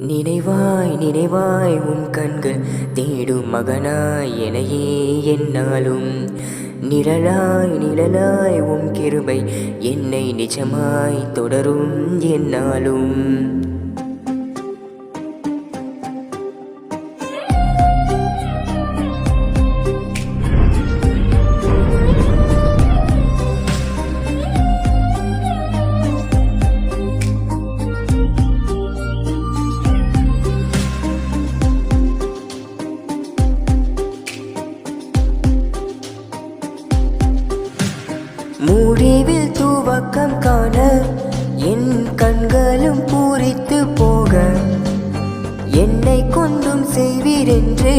நினைவாய் நினைவாய் உன் கண்கள் தேடும் மகனாய் எனையே என்னாலும் நிழலாய் நிழலாய் உன் கிருபை என்னை நிஜமாய் தொடரும் என்னாலும். முடிவில் துவக்கம் காண என் கண்களும் பூரித்து போக என்னை கொண்டும் செய்வீர் என்று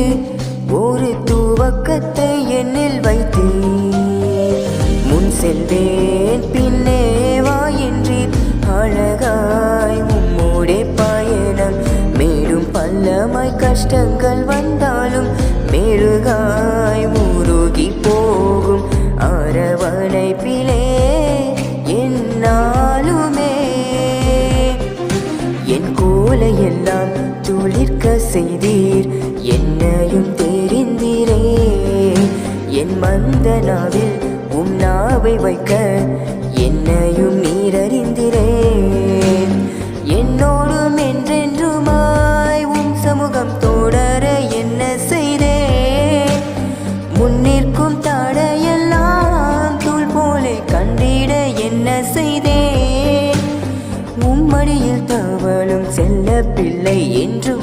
ஒரு துவக்கத்தை என்னில் வைத்தீர். முன் செல்வேன் பின்னே வா என்றீர் அழகாய் உம்மோடே பயணம் மேலும் பள்ளமாய் கஷ்டங்கள் வந்தாலும் மெழுகாய் உருகி போகும் அரவணைப்பிலே என்னாலுமே என் கோலையெல்லாம் துளிர்க்க செய்தீர் என்னையும் தெரிந்தீரே. என் மந்த நாவில் உம் நாவை வைக்க என்னையும் நீரறிந்தீரே. என்னோடும் என்றென்றுமாய் உம் சமூகம் தொடர என்ன செய்தேன். முன்னிற்கும் தடையெல்லாம் தூள் போலே கண்டிட என்ன செய்தேன். உம்மடியில் தவளும் செல்ல பிள்ளை என்று